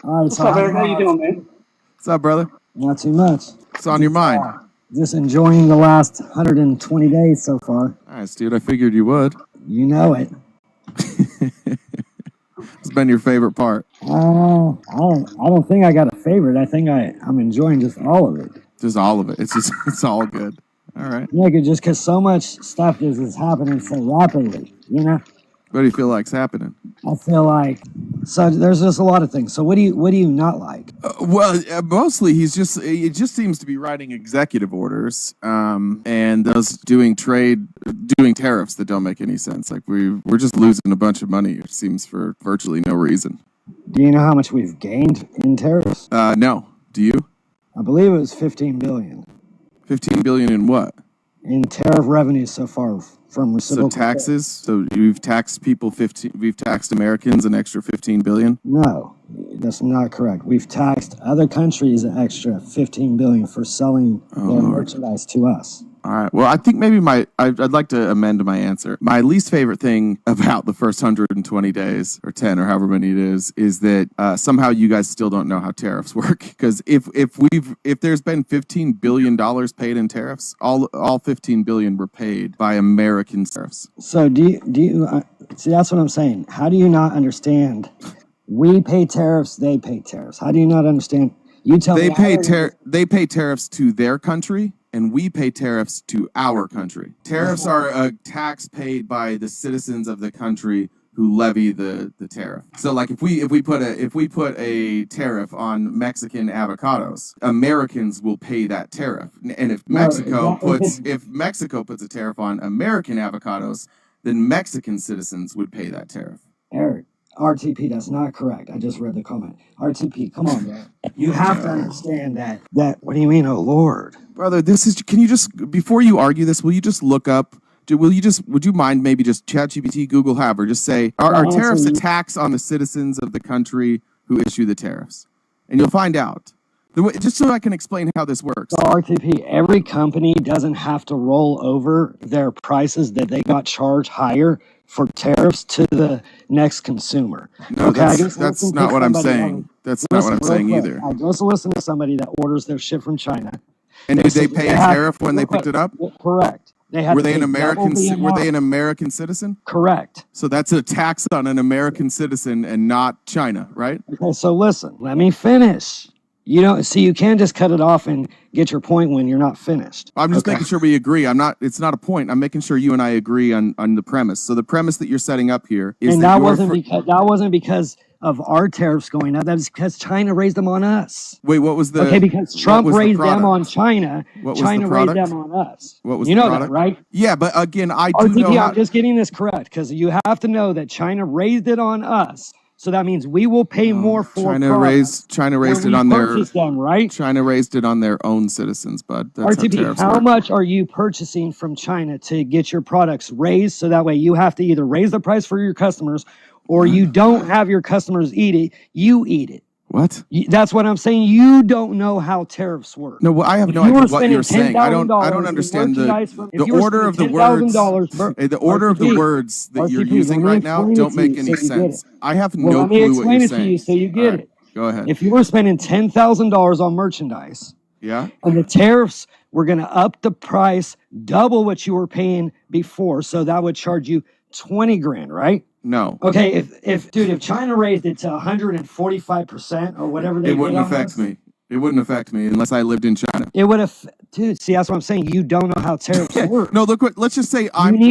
All right, What's up, Eric? How you doing, man? What's up, brother? Not too much. What's on your mind? Just enjoying the last 120 days so far. Nice, dude. I figured you would. You know it. What's been your favorite part? I don't think I got a favorite. I think I'm enjoying just all of it. Just all of it. It's all good. All right. Yeah, just because so much stuff is happening so rapidly, you know? What do you feel like's happening? I feel like, so there's just a lot of things. So what do you not like? Mostly it just seems to be writing executive orders, and those doing tariffs that don't make any sense. Like we're just losing a bunch of money, it seems, for virtually no reason. Do you know how much we've gained in tariffs? No. Do you? I believe it was 15 billion. 15 billion in what? In tariff revenues so far from reciprocal. So taxes. So you've taxed people 15. We've taxed Americans an extra 15 billion. No, that's not correct. We've taxed other countries an extra 15 billion for selling their merchandise to us. All right. Well, I think maybe I'd like to amend my answer. My least favorite thing about the first 120 days, or 10, or however many it is that somehow you guys still don't know how tariffs work. Because if there's been $15 billion paid in tariffs, all 15 billion were paid by American tariffs. So do you see? That's what I'm saying. How do you not understand? We pay tariffs. They pay tariffs. How do you not understand? You tell me. They pay tariffs to their country, and we pay tariffs to our country. Tariffs are a tax paid by the citizens of the country who levy the tariff. So, like, if we put a tariff on Mexican avocados, Americans will pay that tariff. And if Mexico puts a tariff on American avocados, then Mexican citizens would pay that tariff. Eric, RTP, that's not correct. I just read the comment. RTP, come on, bro. You have to understand that. What do you mean, oh Lord? Brother, can you just, before you argue this, will you just look up, would you mind maybe just ChatGPT, Google, however, just say, are tariffs a tax on the citizens of the country who issue the tariffs? And you'll find out. Just so I can explain how this works. So RTP, every company doesn't have to roll over their prices that they got charged higher for tariffs to the next consumer. No, okay, that's not what I'm saying. That's not what I'm saying either. I just listen to somebody that orders their shit from China. And did they pay a tariff when they picked it up? Correct. Were they an American citizen? Correct. So that's a tax on an American citizen and not China, right? Okay, so listen, let me finish. You can't just cut it off and get your point when you're not finished. I'm just making sure we agree. It's not a point. I'm making sure you and I agree on the premise. So the premise that you're setting up here is that wasn't because of our tariffs going up. That was because China raised them on us. Wait, what was the... Okay, because Trump raised them on China. China raised them on us. What was the product? That, right? Yeah, but again, I do know I'm just getting this correct, because you have to know that China raised it on us. So that means we will pay more for China raised it on right? China raised it on their own citizens, bud. That's RTP, how much are you purchasing from China to get your products raised? So that way you have to either raise the price for your customers, or you don't have your customers eat it. You eat it. What? That's what I'm saying. You don't know how tariffs work. No, well, I have no idea what you're saying. I don't understand the order of the words. The order of the words that you're using right now don't make any sense. I have no clue what you're saying. Let me explain it to you so you get it. Go ahead. If you were spending $10,000 on merchandise, and the tariffs were going to up the price, double what you were paying before, so that would charge you 20 grand, right? No. Okay, if China raised it to 145% or whatever they did, it wouldn't affect me. It wouldn't affect me unless I lived in China. It would have, dude. See, that's what I'm saying. You don't know how tariffs work. No, look. Let's just say China.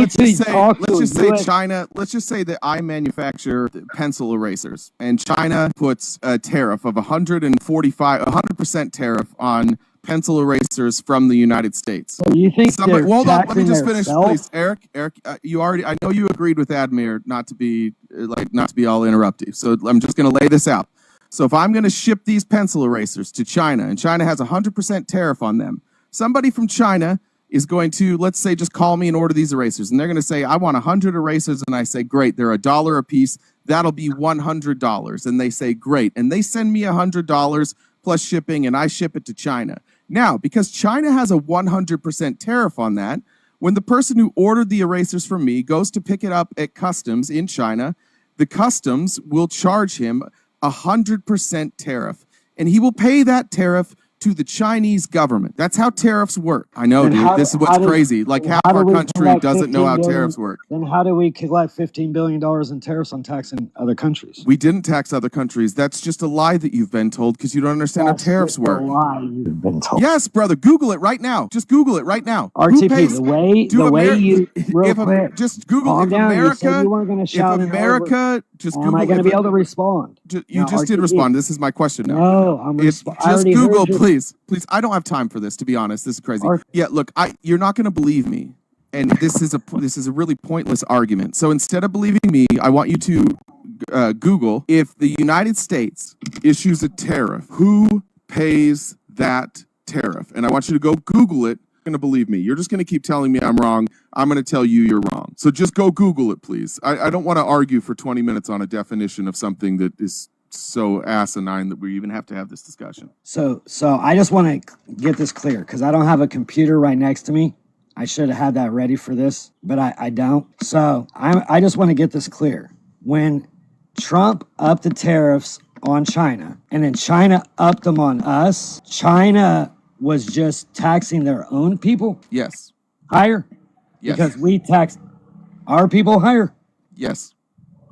Let's just say that I manufacture pencil erasers, and China puts a tariff of 100% tariff on pencil erasers from the United States. So you think hold on, let me just finish, please. Eric, I know you agreed with Admir not to be all interruptive. So I'm just going to lay this out. So if I'm going to ship these pencil erasers to China, and China has 100% tariff on them, somebody from China is going to, let's say, just call me and order these erasers, and they're going to say, I want 100 erasers, and I say, great, they're $1 a piece. That'll be $100, and they say, great, and they send me $100 plus shipping, and I ship it to China. Now, because China has a 100% tariff on that, when the person who ordered the erasers from me goes to pick it up at customs in China, the customs will charge him 100% tariff, and he will pay that tariff to the Chinese government. That's how tariffs work. I know, Then dude. This is what's crazy. Like half how do our we country collect doesn't know 15 how billion? tariffs work. Then how do we collect $15 billion in tariffs on taxing other countries? We didn't tax other countries. That's just a lie that you've been told because you don't understand how tariffs work. That's a lie you've been told. Yes, brother. Google it right now. Just Google it right now. RTP, the way you real quick. Just Google Calm if down. You said America. you weren't going to If shout in America, just Am Google. I going to be able to respond? You just did respond. This is my question now. No, I'm Just already Google, heard you. please. I don't have time for this. To be honest, this is crazy. Yeah, look, you're not going to believe me, and this is a really pointless argument. So instead of believing me, I want you to Google if the United States issues a tariff, who pays that tariff? And I want you to go Google it. You're going to believe me. You're just going to keep telling me I'm wrong. I'm going to tell you you're wrong. So just go Google it, please. I don't want to argue for 20 minutes on a definition of something that is so asinine that we even have to have this discussion. So I just want to get this clear because I don't have a computer right next to me. I should have had that ready for this, but I don't. So I just want to get this clear. When Trump upped the tariffs on China and then China upped them on us, China was just taxing their own people Yes. higher Yes. because we taxed our people higher. Yes.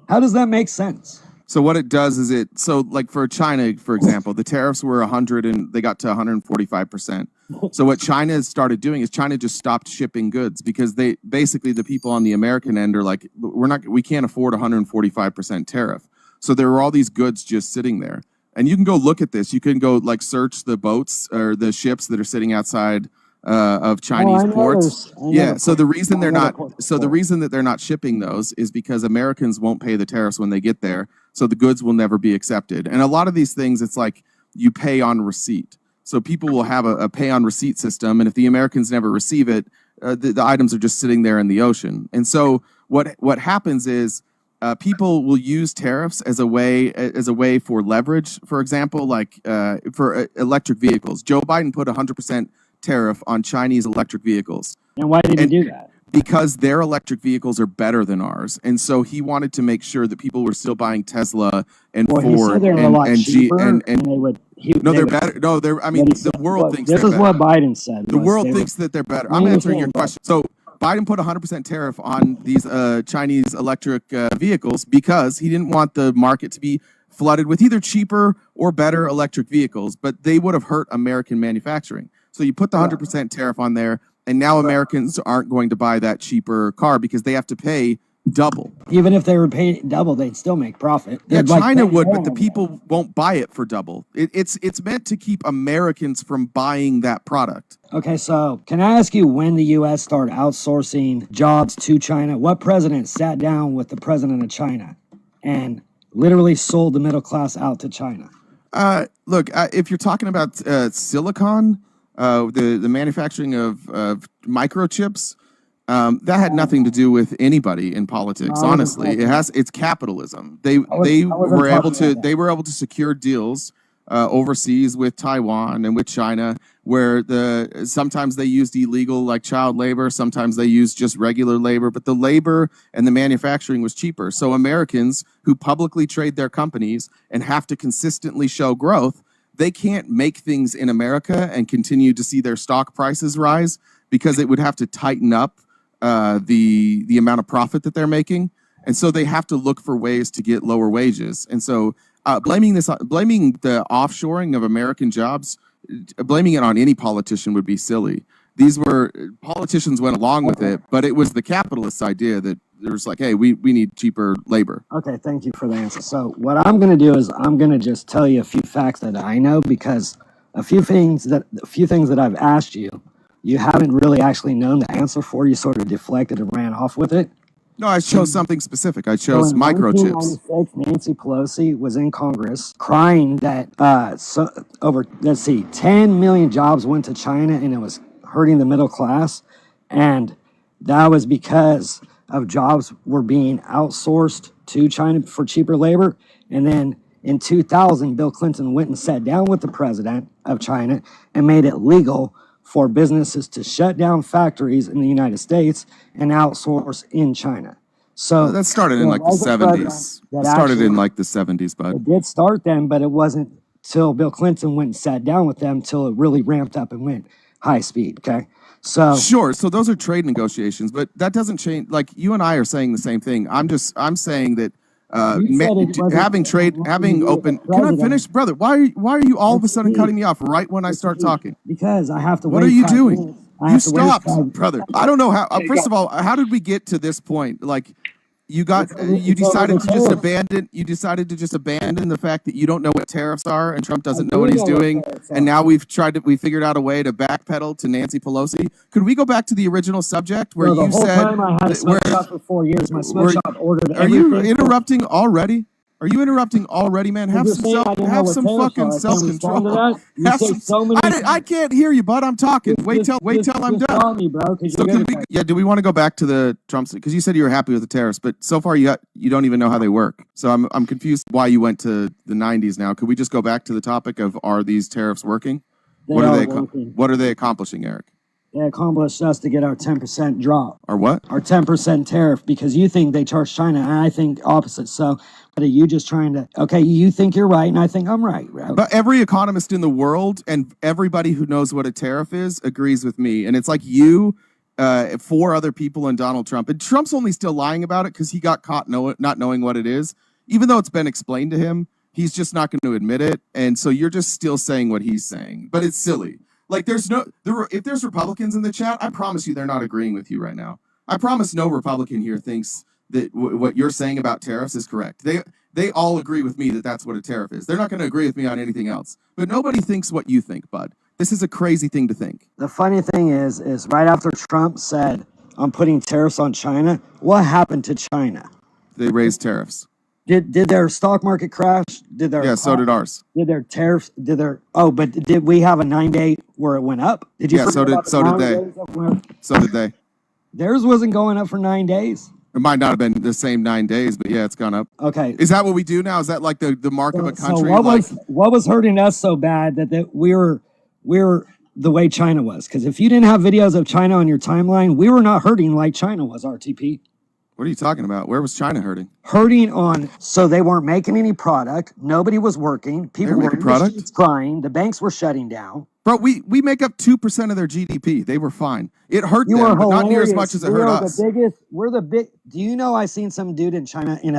How does that make sense? So what it does is like for China, for example, the tariffs were 100 and they got to 145%. So what China has started doing is China just stopped shipping goods because they basically the people on the American end are like, we can't afford 145% tariff. So there were all these goods just sitting there. And you can go look at this. You can go like search the boats or the ships that are sitting outside of Chinese ports. So the reason that they're not shipping those is because Americans won't pay the tariffs when they get there. So the goods will never be accepted. And a lot of these things, it's like you pay on receipt. So people will have a pay on receipt system. And if the Americans never receive it, the items are just sitting there in the ocean. And so what happens is people will use tariffs as a way for leverage. For example, like for electric vehicles, Joe Biden put 100% tariff on Chinese electric vehicles. And why did he do that? Because their electric vehicles are better than ours, and so he wanted to make sure that people were still buying Tesla and Ford and G and they're better. No, they're. I mean, the world thinks this is what Biden said. The world thinks that they're better. I'm answering your question. So Biden put 100% tariff on these Chinese electric vehicles because he didn't want the market to be flooded with either cheaper or better electric vehicles, but they would have hurt American manufacturing. So you put the 100% tariff on there, and now Americans aren't going to buy that cheaper car because they have to pay double. Even if they were paying double, they'd still make profit. Yeah, China would, but the people won't buy it for double. It's meant to keep Americans from buying that product. Okay, so can I ask you when the U.S. started outsourcing jobs to China? What president sat down with the president of China and literally sold the middle class out to China? Look, if you're talking about silicon, the manufacturing of microchips, that had nothing to do with anybody in politics. Honestly, it's capitalism. They were able to secure deals overseas with Taiwan and with China, where sometimes they used illegal like child labor, sometimes they used just regular labor, but the labor and the manufacturing was cheaper. So Americans who publicly trade their companies and have to consistently show growth, they can't make things in America and continue to see their stock prices rise because it would have to tighten up the amount of profit that they're making. And so they have to look for ways to get lower wages. And so blaming the offshoring of American jobs, blaming it on any politician would be silly. Politicians went along with it, but it was the capitalist idea that there's like, hey, we need cheaper labor. Okay, thank you for the answer. So what I'm going to do is I'm going to just tell you a few facts that I know, because a few things that I've asked you, you haven't really actually known the answer for. You sort of deflected and ran off with it. No, I chose something specific. I chose microchips. 1996, Nancy Pelosi was in Congress crying that 10 million jobs went to China and it was hurting the middle class. And that was because of jobs were being outsourced to China for cheaper labor. And then in 2000, Bill Clinton went and sat down with the president of China and made it legal for businesses to shut down factories in the United States and outsource in China. So that started in like the 70s. It started in like the 70s, bud. It did start then, but it wasn't till Bill Clinton went and sat down with them till it really ramped up and went high speed. Okay. So sure. So those are trade negotiations, but that doesn't change. Like you and I are saying the same thing. I'm saying that having open. Can I finish, brother? Why are you all of a sudden cutting me off right when I start talking? Because I have to. What are you doing? You stopped, brother. I don't know how. First of all, how did we get to this point? Like, you decided to just abandon the fact that you don't know what tariffs are and Trump doesn't know what he's doing. And now we figured out a way to backpedal to Nancy Pelosi. Could we go back to the original subject where you said time I had a smoke shop for 4 years, my smoke shop ordered everything. Are you interrupting already? Are you interrupting already, man? Have some fucking self-control. I can't hear you, bud. I'm talking. Wait till I'm done. Do we want to go back to the Trump? Because you said you were happy with the tariffs, but so far you don't even know how they work. So I'm confused why you went to the 90s now. Could we just go back to the topic of, are these tariffs working? What are they accomplishing, Eric? They accomplished us to get our 10% drop. Our what? Our 10% tariff, because you think they charge China, and I think opposite. So, what are you just trying to? Okay, you think you're right, and I think I'm right. But every economist in the world and everybody who knows what a tariff is agrees with me. And it's like you, 4 other people, and Donald Trump. And Trump's only still lying about it because he got caught not knowing what it is, even though it's been explained to him. He's just not going to admit it, and so you're just still saying what he's saying. But it's silly. Like, if there's Republicans in the chat, I promise you they're not agreeing with you right now. I promise no Republican here thinks that what you're saying about tariffs is correct. They all agree with me that that's what a tariff is. They're not going to agree with me on anything else. But nobody thinks what you think, bud. This is a crazy thing to think. The funny thing is right after Trump said, I'm putting tariffs on China, what happened to China? They raised tariffs. Did their stock market crash? So did ours. Did their tariffs? But did we have a 9-day where it went up? Did you? Yeah, so did they. So did they. Theirs wasn't going up for 9 days. It might not have been the same 9 days, but yeah, it's gone up. Okay. Is that what we do now? Is that like the mark of a country? So what was hurting us so bad that we were the way China was? Because if you didn't have videos of China on your timeline, we were not hurting like China was, RTP. What are you talking about? Where was China hurting? So they weren't making any product. Nobody was working. People were crying. The banks were shutting down. Bro, we make up 2% of their GDP. They were fine. It hurt them, but not near as much as it hurt us. Do you know I seen some dude in China in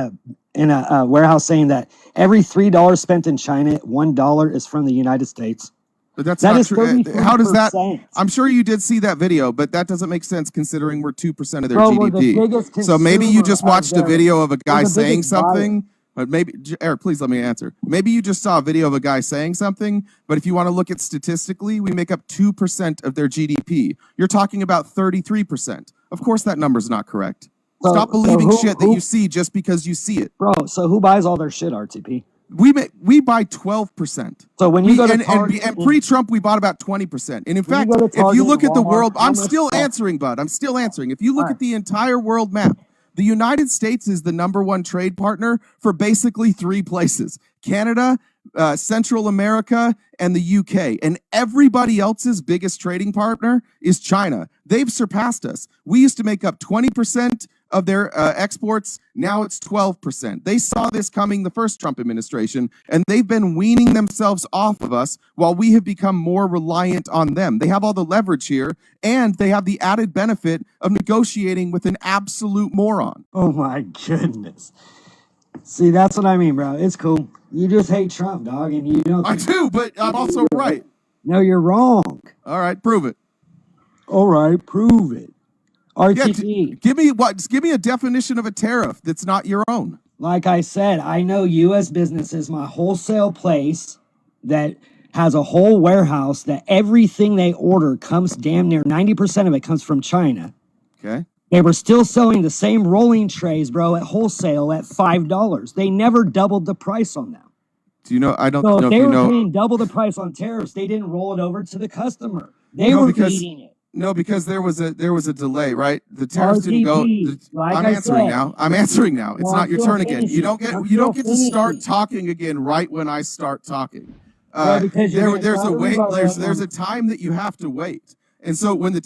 a warehouse saying that every $3 spent in China, $1 is from the United States? But that's not true. How does that? I'm sure you did see that video, but that doesn't make sense considering we're 2% of their GDP. So maybe you just watched a video of a guy saying something, but maybe, Eric, please let me answer. Maybe you just saw a video of a guy saying something, but if you want to look at statistically, we make up 2% of their GDP. You're talking about 33%. Of course, that number's not correct. Stop believing shit that you see just because you see it. Bro, so who buys all their shit, RTP? We buy 12%. So when you go to Target, and pre-Trump, we bought about 20%. And in fact, if you look at the world, I'm still answering, bud. I'm still answering. If you look at the entire world map, the United States is the #1 trade partner for basically 3 places: Canada, Central America, and the UK. And everybody else's biggest trading partner is China. They've surpassed us. We used to make up 20% of their exports. Now it's 12%. They saw this coming the first Trump administration, and they've been weaning themselves off of us while we have become more reliant on them. They have all the leverage here, and they have the added benefit of negotiating with an absolute moron. Oh my goodness. See, that's what I mean, bro. It's cool. You just hate Trump, dog, and you don't. I do, but I'm also right. No, you're wrong. All right, prove it. All right, prove it. RTP. Give me a definition of a tariff that's not your own. Like I said, I know U.S. businesses, my wholesale place that has a whole warehouse that everything they order comes damn near 90% of it comes from China. Okay. They were still selling the same rolling trays, bro, at wholesale at $5. They never doubled the price on them. Do you know? I don't know if if they you were know. paying double the price on tariffs. They didn't roll it over to the customer. They were eating it. No, because there was a delay, right? The tariffs didn't go. I'm answering now. It's not your turn again. You don't get to start talking again right when I start talking. There's a time that you have to wait. And so when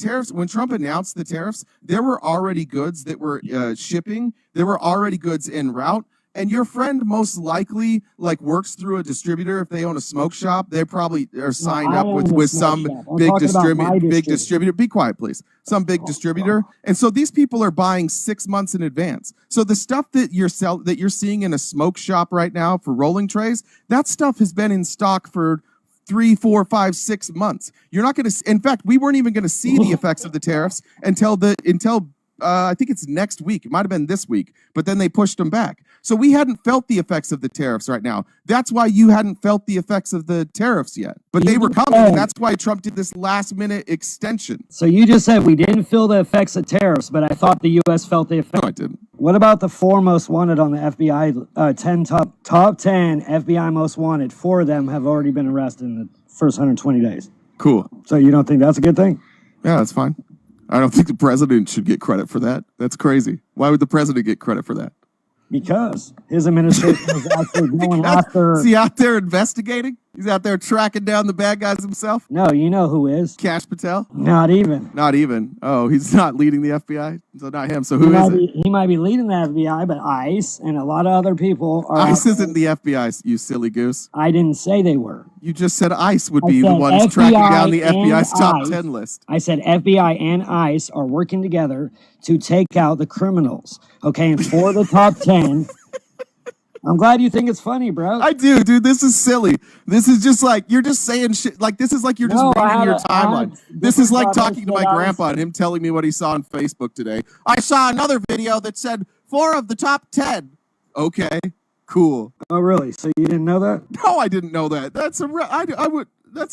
Trump announced the tariffs, there were already goods that were shipping. There were already goods en route. And your friend most likely like works through a distributor. If they own a smoke shop, they probably are signed up with some big distributor. Be quiet, please. Some big distributor. And so these people are buying 6 months in advance. So the stuff that you're seeing in a smoke shop right now for rolling trays, that stuff has been in stock for 3, 4, 5, 6 months. You're not going to. In fact, we weren't even going to see the effects of the tariffs until I think it's next week. It might have been this week, but then they pushed them back. So we hadn't felt the effects of the tariffs right now. That's why you hadn't felt the effects of the tariffs yet. But they were coming, and that's why Trump did this last-minute extension. So you just said we didn't feel the effects of tariffs, but I thought the U.S. felt the effects. No, I didn't. What about the 4 most wanted on the FBI, top 10 FBI most wanted? 4 of them have already been arrested in the first 120 days. Cool. So you don't think that's a good thing? Yeah, that's fine. I don't think the president should get credit for that. That's crazy. Why would the president get credit for that? Because his administration is actually going after... Is he out there investigating? He's out there tracking down the bad guys himself? No, you know who is. Kash Patel? Not even. Not even. Oh, he's not leading the FBI? So not him. So who is it? He might be leading the FBI, but ICE and a lot of other people are... ICE isn't the FBI, you silly goose. I didn't say they were. You just said ICE would be the ones tracking down the FBI's top 10 list. I said FBI and ICE are working together to take out the criminals. Okay, and for the top 10... I'm glad you think it's funny, bro. I do, dude. This is silly. This is just like, you're just saying shit. Like, this is like you're just reading your timeline. This is like talking to my grandpa and him telling me what he saw on Facebook today. I saw another video that said 4 of the top 10. Okay, cool. Oh, really? So you didn't know that? No, I didn't know that. That's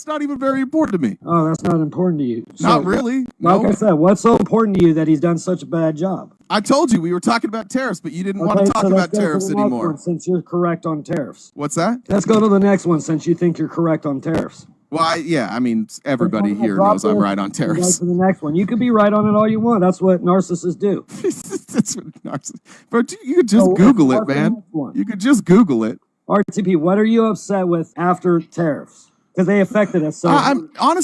not even very important to me. Oh, that's not important to you. So, not really. Like I said, what's so important to you that he's done such a bad job? I told you we were talking about tariffs, but you didn't want to talk about tariffs anymore. Since you're correct on tariffs. What's that? Let's go to the next one since you think you're correct on tariffs. Well, I mean, everybody here knows I'm right on tariffs. Go to the next one. You could be right on it all you want. That's what narcissists do. That's what narcissists. But you could just Google it, man. You could just Google it. RTP, what are you upset with after tariffs? Because they affected us. So I'm not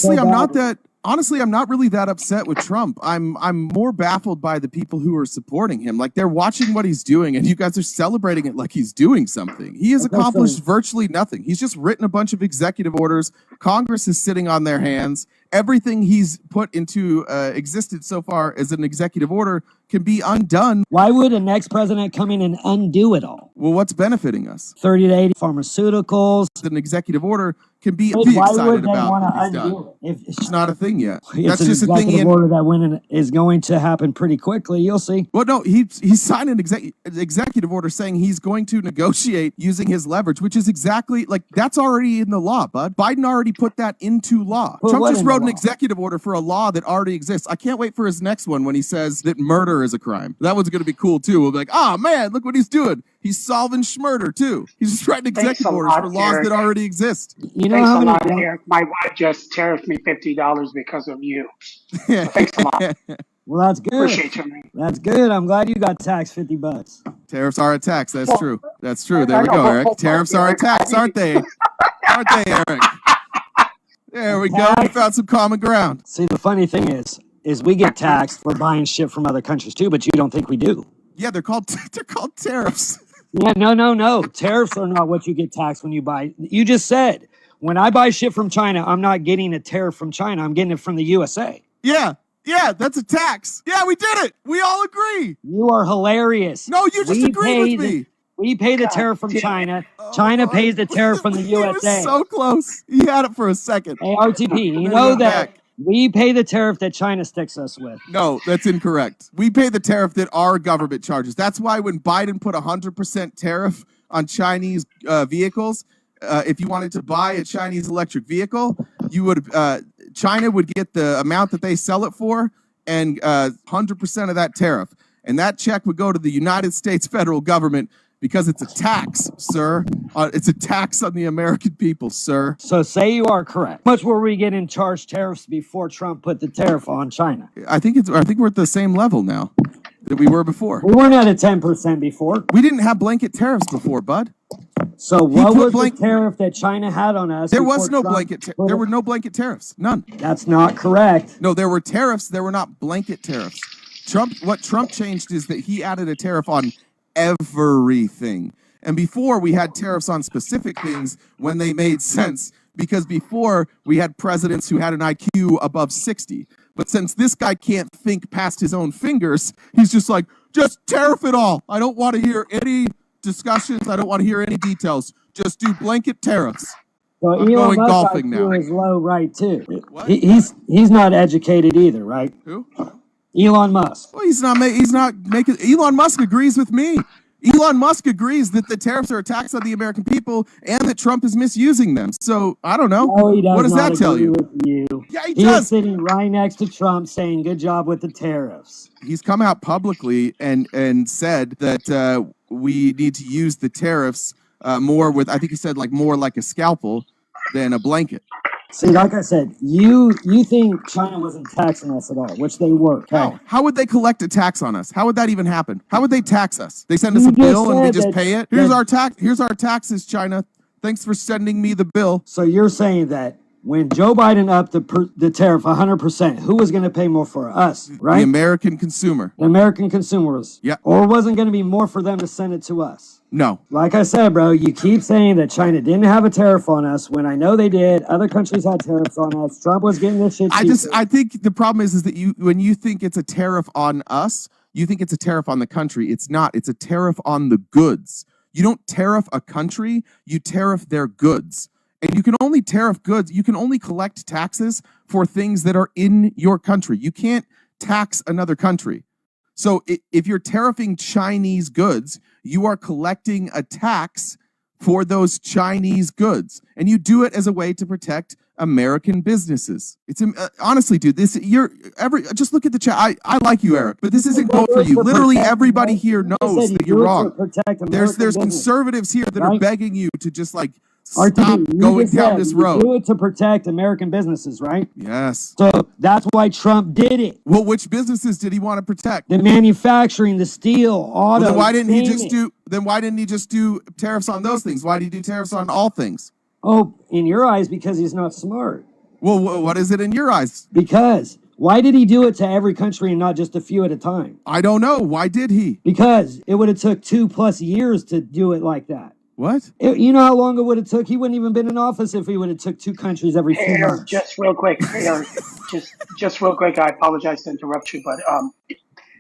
really that upset with Trump. I'm more baffled by the people who are supporting him. Like, they're watching what he's doing, and you guys are celebrating it like he's doing something. He has accomplished virtually nothing. He's just written a bunch of executive orders. Congress is sitting on their hands. Everything he's put into existence so far as an executive order can be undone. Why would a next president come in and undo it all? Well, what's benefiting us? 30 to 80 pharmaceuticals. An executive order can be excited about what he's done. It's not a thing yet. That's just a thing. Executive order that is going to happen pretty quickly. You'll see. Well, no, he signed an executive order saying he's going to negotiate using his leverage, which is exactly like that's already in the law, bud. Biden already put that into law. Trump just wrote an executive order for a law that already exists. I can't wait for his next one when he says that murder is a crime. That one's going to be cool too. We'll be like, oh man, look what he's doing. He's solving schmurder too. He's just writing executive orders for laws that already exist. You know how many? Eric. My wife just tariffed me $50 because of you. So thanks a lot. Well, that's good. Appreciate you, man. That's good. I'm glad you got taxed $50. Tariffs are a tax. That's true. That's true. There we go, Eric. Tariffs are a tax, aren't they? Aren't they, Eric? There we go. We found some common ground. See, the funny thing is we get taxed for buying shit from other countries too, but you don't think we do. Yeah, they're called tariffs. Yeah, no. Tariffs are not what you get taxed when you buy. You just said, when I buy shit from China, I'm not getting a tariff from China. I'm getting it from the USA. Yeah, that's a tax. Yeah, we did it. We all agree. You are hilarious. No, you just agreed with me. We pay the tariff from China. China pays the tariff from the USA. You were so close. You had it for a second. Hey, RTP, you know that we pay the tariff that China sticks us with. No, that's incorrect. We pay the tariff that our government charges. That's why when Biden put 100% tariff on Chinese vehicles, if you wanted to buy a Chinese electric vehicle, China would get the amount that they sell it for and 100% of that tariff. And that check would go to the United States federal government because it's a tax, sir. It's a tax on the American people, sir. So say you are correct. How much were we getting charged tariffs before Trump put the tariff on China? I think we're at the same level now that we were before. We weren't at a 10% before. We didn't have blanket tariffs before, bud. So what was the tariff that China had on us? There was no there were no blanket tariffs. None. That's not correct. No, there were tariffs. There were not blanket tariffs. What Trump changed is that he added a tariff on everything. And before we had tariffs on specific things when they made sense, because before we had presidents who had an IQ above 60. But since this guy can't think past his own fingers, he's just like, just tariff it all. I don't want to hear any discussions. I don't want to hear any details. Just do blanket tariffs. Well, Elon Musk golfing now. Is low, right, too. What? He's not educated either, right? Who? Elon Musk. Well, he's not making. Elon Musk agrees with me. Elon Musk agrees that the tariffs are a tax on the American people and that Trump is misusing them. So I don't know. No, he does. What does that tell you? Yeah, he does. He's sitting right next to Trump saying, "Good job with the tariffs." He's come out publicly and said that we need to use the tariffs more with. I think he said more like a scalpel than a blanket. See, like I said, you think China wasn't taxing us at all, which they were. How would they collect a tax on us? How would that even happen? How would they tax us? They send us a bill and we just pay it? Here's our taxes, China. Thanks for sending me the bill. So you're saying that when Joe Biden upped the tariff 100%, who was going to pay more for us, right? The American consumer. The American consumers. Yeah. Or wasn't going to be more for them to send it to us? No. Like I said, bro, you keep saying that China didn't have a tariff on us when I know they did. Other countries had tariffs on us. Trump was getting this shit cheaper. I think the problem is that when you think it's a tariff on us, you think it's a tariff on the country. It's not. It's a tariff on the goods. You don't tariff a country, you tariff their goods. And you can only tariff goods. You can only collect taxes for things that are in your country. You can't tax another country. So if you're tariffing Chinese goods, you are collecting a tax for those Chinese goods. And you do it as a way to protect American businesses. It's honestly, dude, just look at the chat. I like you, Eric, but this isn't good for you. Literally everybody here knows that you're wrong. There's conservatives here that are begging you to just stop going down this road. You do it to protect American businesses, right? Yes. So that's why Trump did it. Well, which businesses did he want to protect? The manufacturing, the steel, auto. Well, then why didn't he just do tariffs on those things? Why did he do tariffs on all things? Oh, in your eyes, because he's not smart. Well, what is it in your eyes? Because why did he do it to every country and not just a few at a time? I don't know. Why did he? Because it would have took 2+ years to do it like that. What? You know how long it would have took? He wouldn't even been in office if he would have took 2 countries every few months. Just real quick, just real quick. I apologize to interrupt you, but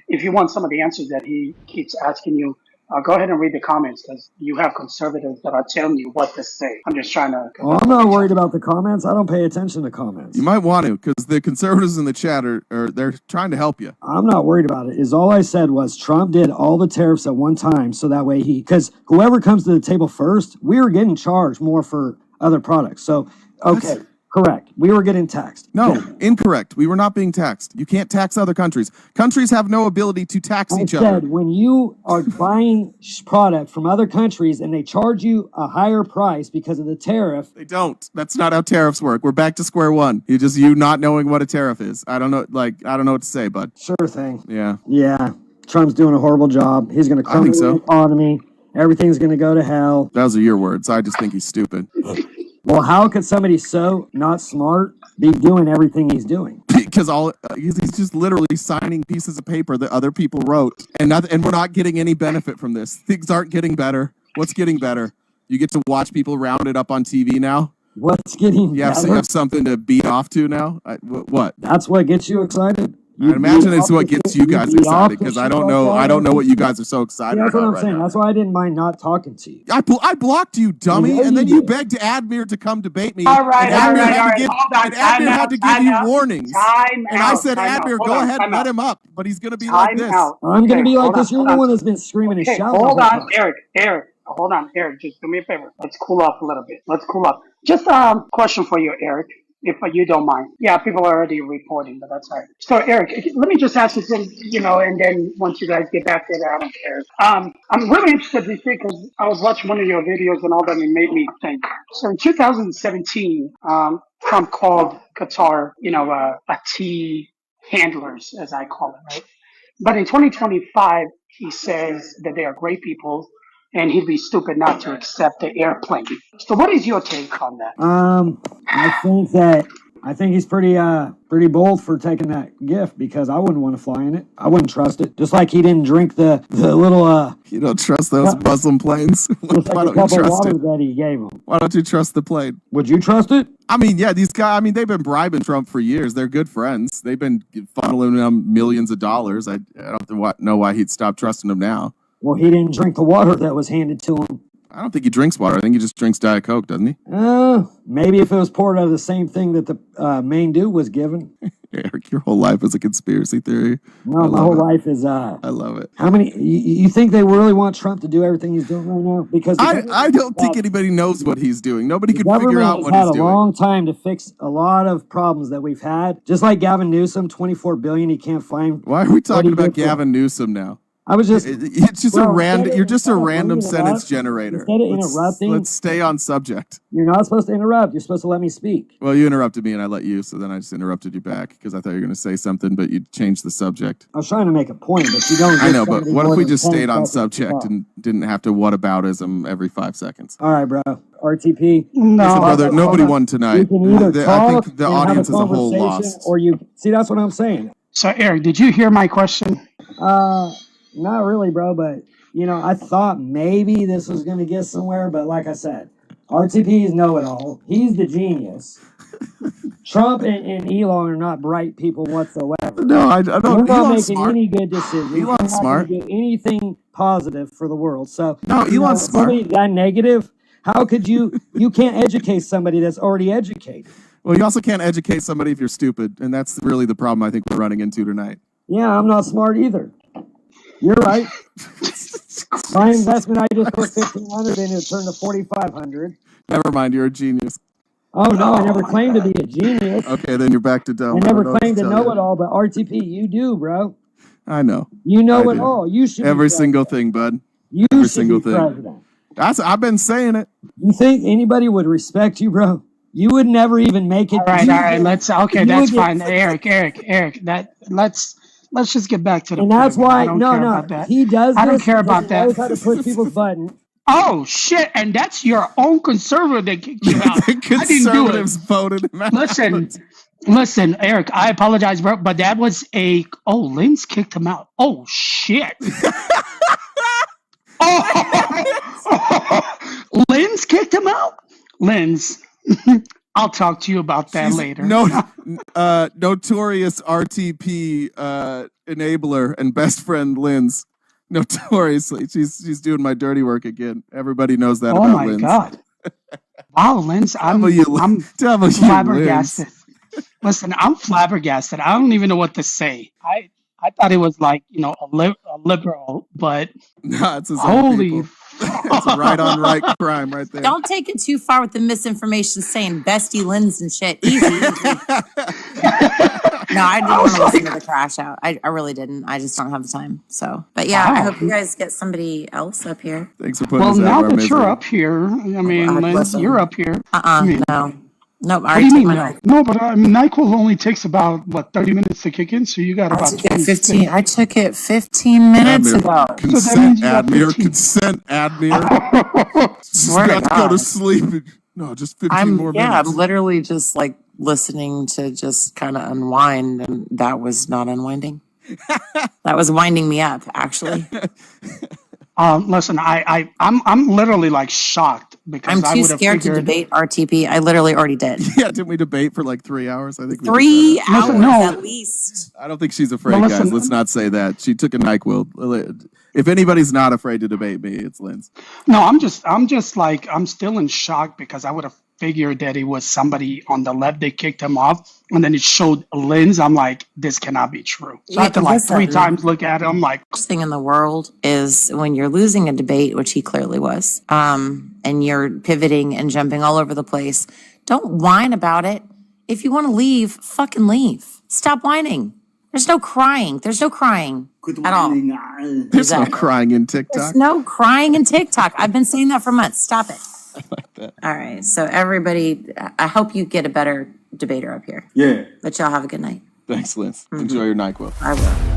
if you want some of the answers that he keeps asking you, go ahead and read the comments because you have conservatives that are telling you what to say. I'm just trying to. Well, I'm not worried about the comments. I don't pay attention to comments. You might want to because the conservatives in the chat are they're trying to help you. I'm not worried about it. All I said was Trump did all the tariffs at one time so that way because whoever comes to the table first, we were getting charged more for other products. So, okay. Correct. We were getting taxed. No, incorrect. We were not being taxed. You can't tax other countries. Countries have no ability to tax each other. When you are buying product from other countries and they charge you a higher price because of the tariff. They don't. That's not how tariffs work. We're back to square one. You not knowing what a tariff is. I don't know. I don't know what to say, bud. Sure thing. Yeah. Yeah. Trump's doing a horrible job. He's going to crumble the economy. Everything's going to go to hell. Those are your words. I just think he's stupid. Well, how could somebody so not smart be doing everything he's doing? Because he's just literally signing pieces of paper that other people wrote, and we're not getting any benefit from this. Things aren't getting better. What's getting better? You get to watch people rounded up on TV now. What's getting better? You have something to beat off to now. What? That's what gets you excited. I imagine it's what gets you guys excited because I don't know what you guys are so excited about. That's what I'm saying. That's why I didn't mind not talking to you. I blocked you, dummy, and then you begged Admir to come debate me. All right. Admir had to give you warnings. And I said, Admir, go ahead and let him up, but he's going to be like this. I'm going to be like this. You're the one that's been screaming and shouting. Hold on, Eric. Hold on, Eric. Just do me a favor. Let's cool off a little bit. Just a question for you, Eric. If you don't mind. Yeah, people are already reporting, but that's all right. So, Eric, let me just ask you something, and then once you guys get back to that, I don't care. I'm really interested to see because I was watching one of your videos and all that, and it made me think. So, in 2017, Trump called Qatar, a tea handlers, as I call it, right? But in 2025, he says that they are great people and he'd be stupid not to accept the airplane. So what is your take on that? I think he's pretty bold for taking that gift because I wouldn't want to fly in it. I wouldn't trust it. Just like he didn't drink the little You don't trust those Muslim planes? just Why like a don't you cup of trust water it? that he gave him. Why don't you trust the plane? Would you trust it? I mean, yeah, these guys, I mean, they've been bribing Trump for years. They're good friends. They've been funneling him millions of dollars. I don't know why he'd stop trusting them now. Well, he didn't drink the water that was handed to him. I don't think he drinks water. I think he just drinks Diet Coke, doesn't he? Maybe if it was poured out of the same thing that the main dude was given. Eric, your whole life is a conspiracy theory. No, my whole life is. I love it. How many? You think they really want Trump to do everything he's doing right now? Because I don't think anybody knows what he's doing. Nobody can the figure out government what has he's had a doing. long time to fix a lot of problems that we've had. Just like Gavin Newsom, $24 billion he can't find. Why are we talking What he about did for- Gavin Newsom now? I was just. It's just Well, a random. You're just a instead of random bringing it sentence up, generator. instead of interrupting- Let's stay on subject. You're not supposed to interrupt. You're supposed to let me speak. Well, you interrupted me and I let you, so then I just interrupted you back because I thought you were going to say something, but you changed the subject. I was trying to make a point, but you don't. I give know, but somebody what if more we than just 10 stayed on seconds to subject talk. and didn't have to whataboutism every 5 seconds? All right, bro. RTP. No, Listen, brother, nobody won You tonight. can either I talk think the and have audience a as a whole conversation, lost. or you see. That's what I'm saying. So Eric, did you hear my question? Not really, bro. But I thought maybe this was gonna get somewhere. But like I said, RTP is know-it-all. He's the genius. Trump and Elon are not bright people whatsoever. No, I They're don't. not Elon's making smart. any good decisions. They're Elon's not gonna smart. do anything positive for the world. So No, Elon's smart. somebody that negative. How could you can't educate somebody that's already educated? Well, you also can't educate somebody if you're stupid, and that's really the problem I think we're running into tonight. Yeah, I'm not smart either. You're right. My investment, I just put 1,500 in, it turned to 4,500. Never mind, you're a genius. Oh no, I never claimed to be a genius. Okay, then you're back to dumb. I don't never know what claimed to tell know you. it all, but RTP, you do, bro. I know. You know I it do. all. You should. Every be single president. thing, bud. You every should single be thing. president. I've been saying it. You think anybody would respect you, bro? You would never even make it. All right. Let's. Okay, You that's would get- fine. Eric. Let's just get back to the And point. that's man. why I don't care no, about that. he does. I don't this care because about he that. knows how to push people's buttons. Oh shit! And that's your own conservative that kicked you out. The I didn't do it. conservatives voted him out. Listen, Eric. I apologize, bro, but that was a. Oh, Lynn's kicked him out. Oh shit! Lynn's kicked him out. Lynn's. I'll talk to you about that She's later. Notorious RTP enabler and best friend Lynn's. Notoriously, she's doing my dirty work again. Everybody knows that Oh about my Lynn's. god! Wow, Lynn's. I'm Devil you, flabbergasted. Listen, I'm flabbergasted. I don't even know what to say. I thought it was like a liberal, but Nah, it's his own holy. people. It's a right on right crime right there. Don't take it too far with the misinformation saying bestie Lynn's and shit. Easy. No, I didn't want to listen to the crash out. I really didn't. I just don't have the time. So, but yeah, I Wow. hope you guys get somebody else up here. Thanks for putting Well, us out now of our that misery. you're up here, I mean, God, Lynn, listen. you're up here. No. Nope, I What do already you took mean my no? knife. No, but I mean, NyQuil only takes about 30 minutes to kick in, so you got I about took it 20. 15. I took it 15 minutes Admir, ago. consent, means you got Admir, 15. consent, Admir. She's Swear to about to go to God. sleep. No, just 15 more I'm minutes. literally just like listening to just kind of unwind, and that was not unwinding. That was winding me up, actually. Listen, I'm literally like shocked because I'm I too would have scared to figured. debate RTP. I literally already did. Yeah, didn't we debate for like 3 hours? I think we did 3 that. hours Listen, no. at least. I don't think she's afraid, Well, guys. listen- Let's not say that. She took a NyQuil. If anybody's not afraid to debate me, it's Lynn's. No, I'm just like I'm still in shock because I would have figured that it was somebody on the left that kicked him off, and then it showed Lynn's. I'm like, this cannot be true. So I had to like Listen. 3 times look at it. I'm like, Worst thing in the world is when you're losing a debate, which he clearly was, and you're pivoting and jumping all over the place. Don't whine about it. If you want to leave, fucking leave. Stop whining. There's no crying. There's no crying at all. There's no Exactly. crying in TikTok. There's no crying in TikTok. I've been saying that for months. Stop it. I like that. All right. So everybody, I hope you get a better debater up here. Yeah. But y'all have a good night. Thanks, Lynn's. Enjoy your NyQuil. I will.